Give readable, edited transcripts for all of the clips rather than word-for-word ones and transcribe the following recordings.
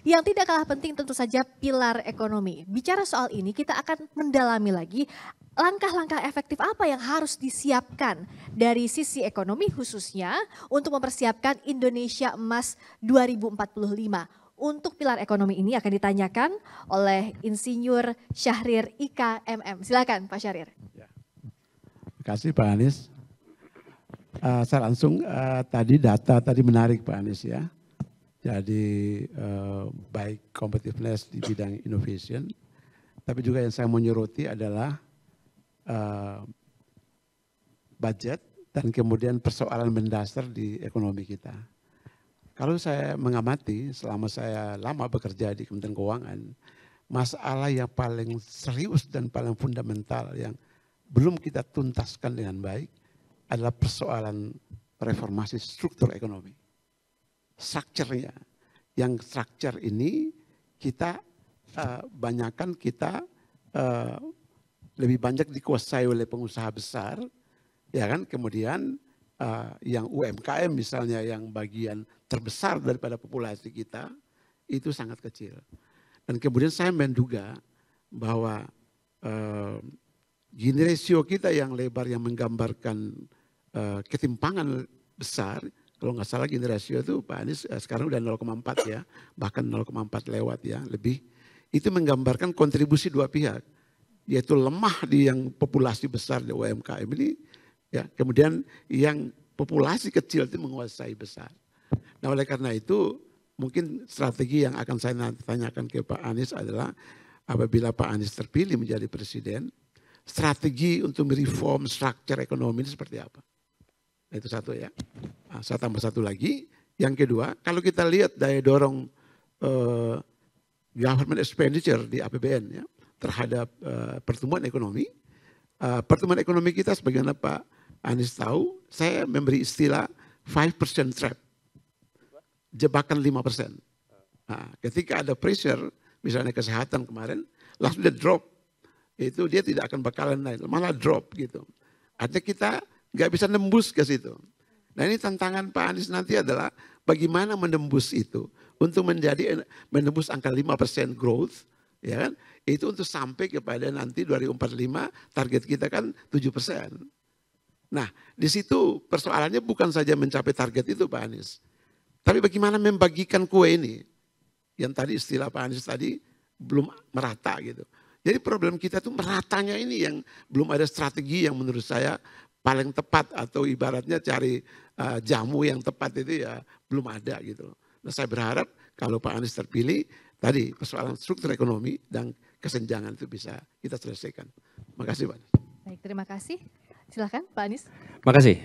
Yang tidak kalah penting tentu saja pilar ekonomi. Bicara soal ini kita akan mendalami lagi langkah-langkah efektif apa yang harus disiapkan dari sisi ekonomi khususnya untuk mempersiapkan Indonesia Emas 2045. Untuk pilar ekonomi ini akan ditanyakan oleh Insinyur Syahrir Ika MM. Silakan Pak Syahrir. Terima kasih Pak Anies. Saya langsung tadi data tadi menarik Pak Anies ya. Jadi baik competitiveness di bidang innovation, tapi juga yang saya mau nyoroti adalah budget dan kemudian persoalan mendasar di ekonomi kita. Kalau saya mengamati selama saya lama bekerja di Kementerian Keuangan, masalah yang paling serius dan paling fundamental yang belum kita tuntaskan dengan baik adalah persoalan reformasi struktur ekonomi. Strukturnya, yang struktur ini kita banyakkan kita lebih banyak dikuasai oleh pengusaha besar, ya kan? Kemudian yang UMKM misalnya yang bagian terbesar daripada populasi kita itu sangat kecil. Dan kemudian saya menduga bahwa Gini ratio kita yang lebar yang menggambarkan ketimpangan besar, kalau nggak salah gini rasio itu Pak Anies sekarang udah 0,4 ya, bahkan 0,4 lewat ya lebih. Itu menggambarkan kontribusi dua pihak, yaitu lemah di yang populasi besar di UMKM ini, ya kemudian yang populasi kecil itu menguasai besar. Nah oleh karena itu mungkin strategi yang akan saya tanyakan ke Pak Anies adalah apabila Pak Anies terpilih menjadi presiden, strategi untuk mereform struktur ekonomi ini seperti apa? Itu satu ya. Nah, saya tambah satu lagi. Yang kedua, kalau kita lihat daya dorong government expenditure di APBN ya, terhadap pertumbuhan ekonomi. Pertumbuhan ekonomi kita sebagaimana Pak Anies tahu, saya memberi istilah 5% trap. Jebakan 5%. Nah, ketika ada pressure, misalnya kesehatan kemarin, langsung dia drop. Itu dia tidak akan bakalan naik, malah drop gitu. Artinya kita nggak bisa nembus ke situ. Nah ini tantangan Pak Anies nanti adalah bagaimana menembus itu. Untuk menembus angka 5% growth, ya kan? Itu untuk sampai kepada nanti 2045 target kita kan 7%. Nah di situ persoalannya bukan saja mencapai target itu Pak Anies. Tapi bagaimana membagikan kue ini. Yang tadi istilah Pak Anies tadi belum merata gitu. Jadi problem kita tuh meratanya ini yang belum ada strategi yang menurut saya paling tepat atau ibaratnya cari jamu yang tepat itu ya belum ada gitu. Nah saya berharap kalau Pak Anies terpilih tadi persoalan struktur ekonomi dan kesenjangan itu bisa kita selesaikan. Terima kasih Pak. Baik, terima kasih. Silakan Pak Anies. Makasih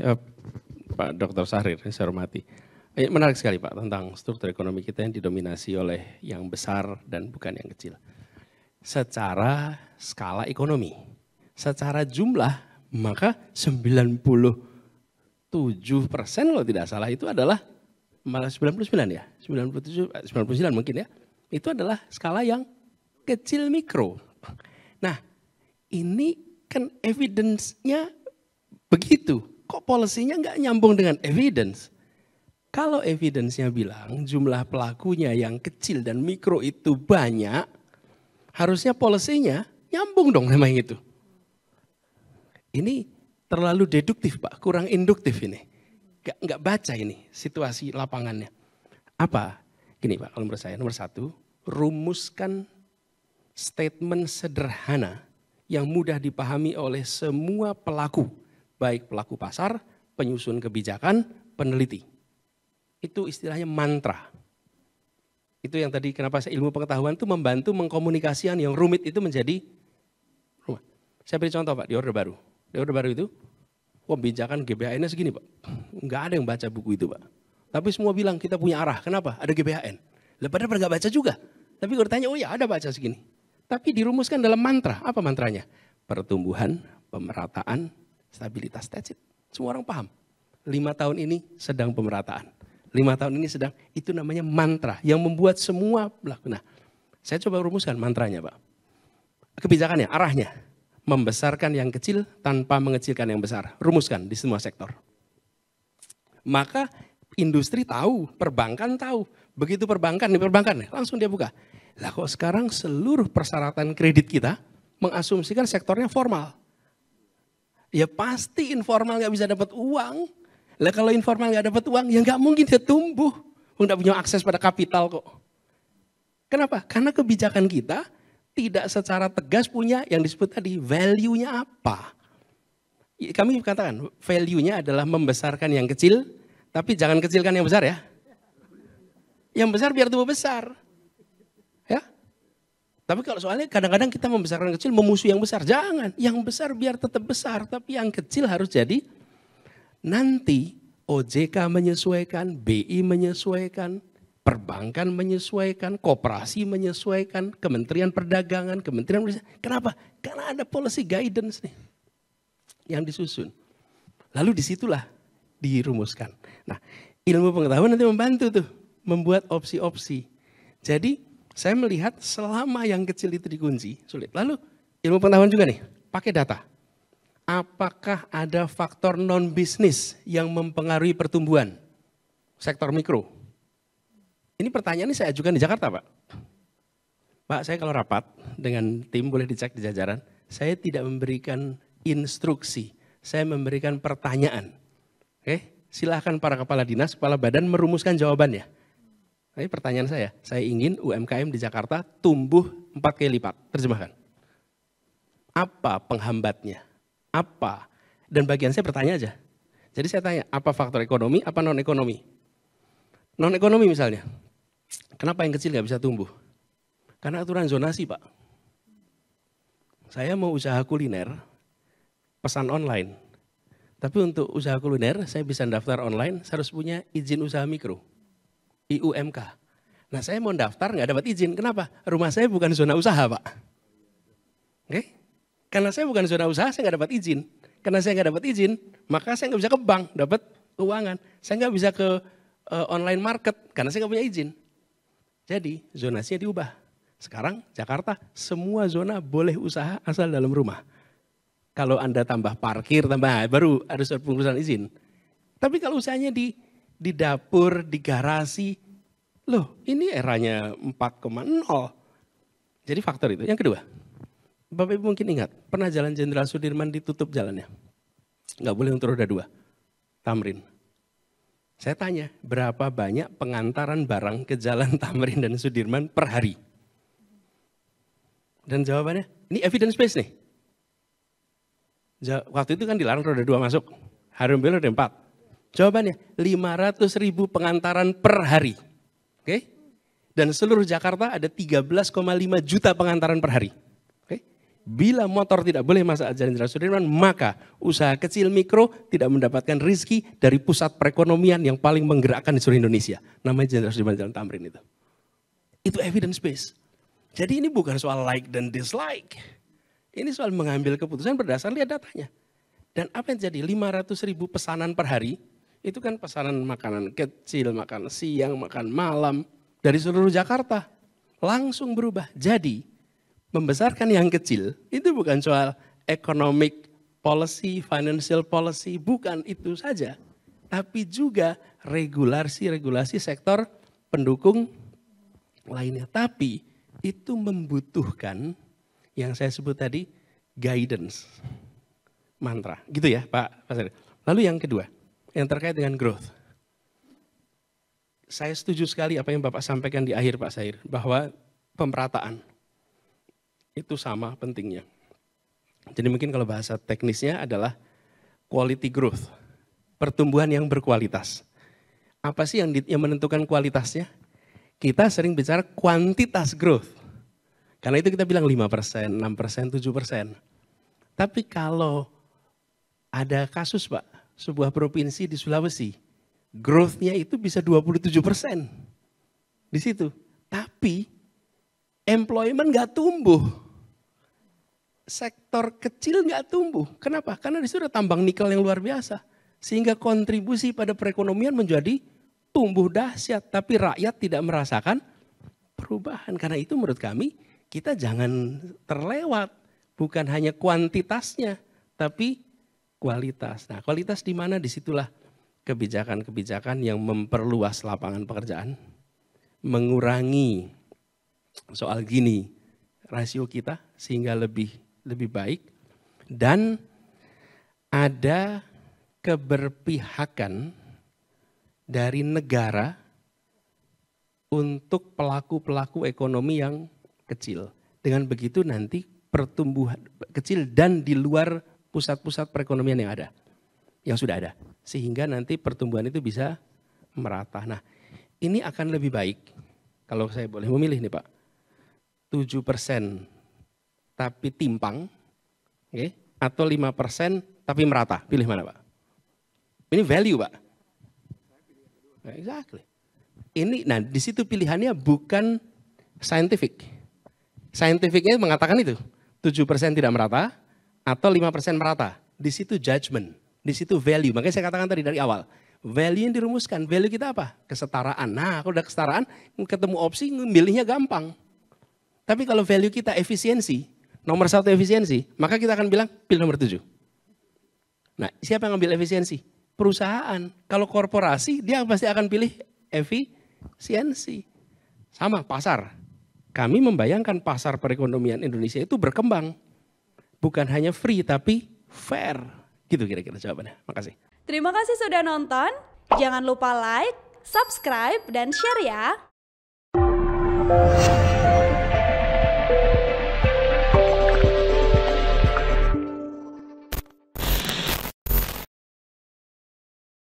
Pak Dr. Syahrir, saya hormati. Menarik sekali Pak tentang struktur ekonomi kita yang didominasi oleh yang besar dan bukan yang kecil. Secara skala ekonomi, secara jumlah maka 97% kalau tidak salah itu adalah malah 99 ya, 99 mungkin ya. Itu adalah skala yang kecil mikro. Nah ini kan evidence-nya begitu, kok policy-nya nggak nyambung dengan evidence. Kalau evidence-nya bilang jumlah pelakunya yang kecil dan mikro itu banyak, harusnya policy-nya nyambung dong sama yang itu. Ini terlalu deduktif Pak, kurang induktif ini. Nggak baca ini situasi lapangannya. Apa? Gini Pak, kalau menurut saya nomor satu, rumuskan statement sederhana yang mudah dipahami oleh semua pelaku. Baik pelaku pasar, penyusun kebijakan, peneliti. Itu istilahnya mantra. Itu yang tadi kenapa saya ilmu pengetahuan itu membantu mengkomunikasikan yang rumit itu menjadi rumah. Saya beri contoh Pak di Orde Baru. Di Orde Baru itu kebijakan GBHN-nya segini Pak. Enggak ada yang baca buku itu Pak. Tapi semua bilang kita punya arah. Kenapa? Ada GBHN. Lah padahal enggak baca juga. Tapi kalau ditanya, oh ya ada baca segini. Tapi dirumuskan dalam mantra. Apa mantranya? Pertumbuhan, pemerataan, stabilitas. That's it. Semua orang paham. 5 tahun ini sedang pemerataan. 5 tahun ini sedang, itu namanya mantra yang membuat semua berlaku. Nah, saya coba rumuskan mantranya Pak. Kebijakannya, arahnya, membesarkan yang kecil tanpa mengecilkan yang besar. Rumuskan di semua sektor. Maka industri tahu, perbankan tahu Begitu perbankan nih, langsung dia buka. Lah kok sekarang seluruh persyaratan kredit kita mengasumsikan sektornya formal. Ya pasti informal nggak bisa dapat uang. Lah kalau informal nggak dapat uang, ya nggak mungkin dia tumbuh. Nggak punya akses pada kapital kok. Kenapa? Karena kebijakan kita tidak secara tegas punya yang disebut tadi, value-nya apa. Kami katakan, value-nya adalah membesarkan yang kecil, tapi jangan kecilkan yang besar ya. Yang besar biar tumbuh besar. Ya. Tapi kalau soalnya kadang-kadang kita membesarkan yang kecil, memusuhi yang besar. Jangan, yang besar biar tetap besar, tapi yang kecil harus jadi nanti OJK menyesuaikan, BI menyesuaikan, perbankan menyesuaikan, koperasi menyesuaikan, Kementerian Perdagangan, Kementerian Perdagangan. Kenapa? Karena ada policy guidance nih yang disusun. Lalu disitulah dirumuskan. Nah, ilmu pengetahuan nanti membantu tuh membuat opsi-opsi. Jadi saya melihat selama yang kecil itu dikunci, sulit. Lalu ilmu pengetahuan juga nih, pakai data. Apakah ada faktor non-bisnis yang mempengaruhi pertumbuhan sektor mikro? Ini pertanyaan ini saya ajukan di Jakarta, Pak. Pak, saya kalau rapat dengan tim boleh dicek di jajaran, saya tidak memberikan instruksi, saya memberikan pertanyaan. Oke, silahkan para kepala dinas, kepala badan merumuskan jawabannya. Tapi pertanyaan saya ingin UMKM di Jakarta tumbuh 4 kali lipat, terjemahkan. Apa penghambatnya? Apa? Dan bagian saya bertanya aja. Jadi saya tanya, apa faktor ekonomi, apa non-ekonomi? Non-ekonomi misalnya. Kenapa yang kecil nggak bisa tumbuh? Karena aturan zonasi, Pak. Saya mau usaha kuliner, pesan online. Tapi untuk usaha kuliner, saya bisa daftar online, saya harus punya izin usaha mikro. IUMK. Nah saya mau daftar nggak dapat izin. Kenapa? Rumah saya bukan zona usaha, Pak. Oke? Karena saya bukan zona usaha, saya nggak dapat izin. Karena saya nggak dapat izin, maka saya nggak bisa ke bank, dapat keuangan. Saya nggak bisa ke online market, karena saya nggak punya izin. Jadi zonasinya diubah. Sekarang Jakarta semua zona boleh usaha asal dalam rumah. Kalau Anda tambah parkir, baru harus pengurusan izin. Tapi kalau usahanya di dapur, di garasi, loh ini eranya 4,0. Jadi faktor itu. Yang kedua, Bapak Ibu mungkin ingat, pernah Jalan Jenderal Sudirman ditutup jalannya. Nggak boleh untuk roda 2, Tamrin. Saya tanya, berapa banyak pengantaran barang ke Jalan Tamrin dan Sudirman per hari? Dan jawabannya, ini evidence based nih. Waktu itu kan dilarang roda 2 masuk, hari mobil roda 4. Jawabannya, 500.000 pengantaran per hari. Oke? Dan seluruh Jakarta ada 13,5 juta pengantaran per hari. Bila motor tidak boleh masuk Jalan Jenderal Sudirman, maka usaha kecil mikro tidak mendapatkan rezeki dari pusat perekonomian yang paling menggerakkan di seluruh Indonesia. Namanya Jenderal Sudirman Jalan Tamrin itu. Itu evidence based. Jadi ini bukan soal like dan dislike. Ini soal mengambil keputusan berdasarkan lihat datanya. Dan apa yang jadi 500.000 pesanan per hari, itu kan pesanan makanan kecil, makan siang, makan malam, dari seluruh Jakarta. Langsung berubah. Jadi membesarkan yang kecil itu bukan soal economic policy, financial policy, bukan itu saja. Tapi juga regulasi sektor pendukung lainnya. Tapi itu membutuhkan yang saya sebut tadi guidance, mantra. Gitu ya Pak Sair. Lalu yang kedua, yang terkait dengan growth. Saya setuju sekali apa yang Bapak sampaikan di akhir Pak Sair, bahwa pemerataan itu sama pentingnya. Jadi mungkin kalau bahasa teknisnya adalah quality growth. Pertumbuhan yang berkualitas. Apa sih yang menentukan kualitasnya? Kita sering bicara kuantitas growth. Karena itu kita bilang 5%, 6%, 7%. Tapi kalau ada kasus Pak, sebuah provinsi di Sulawesi, growth-nya itu bisa 27% di situ. Tapi employment nggak tumbuh. Sektor kecil nggak tumbuh. Kenapa? Karena di situ ada tambang nikel yang luar biasa. Sehingga kontribusi pada perekonomian menjadi tumbuh dahsyat. Tapi rakyat tidak merasakan perubahan. Karena itu menurut kami kita jangan terlewat. Bukan hanya kuantitasnya, tapi kualitas. Nah kualitas di mana? Disitulah kebijakan-kebijakan yang memperluas lapangan pekerjaan. mengurangi soal gini rasio kita sehingga lebih baik, dan ada keberpihakan dari negara untuk pelaku-pelaku ekonomi yang kecil. Dengan begitu nanti pertumbuhan kecil dan di luar pusat-pusat perekonomian yang ada, yang sudah ada. Sehingga nanti pertumbuhan itu bisa merata. Nah, ini akan lebih baik kalau saya boleh memilih nih Pak. 7% tapi timpang, okay, atau 5% tapi merata. Pilih mana Pak? Ini value Pak. Exactly. Ini, nah di situ pilihannya bukan scientific. Scientificnya mengatakan itu 7% tidak merata atau 5% merata. Di situ judgment, di situ value. Makanya saya katakan tadi dari awal, value yang dirumuskan, value kita apa? Kesetaraan. Nah kalau udah kesetaraan, ketemu opsi, milihnya gampang. Tapi kalau value kita efisiensi, nomor 1 efisiensi, maka kita akan bilang pilih nomor 7. Nah siapa yang ngambil efisiensi? Perusahaan. Kalau korporasi dia pasti akan pilih efisiensi. Sama pasar. Kami membayangkan pasar perekonomian Indonesia itu berkembang. Bukan hanya free tapi fair. Gitu kira-kira jawabannya. Makasih. Terima kasih sudah nonton. Jangan lupa like, subscribe, dan share ya.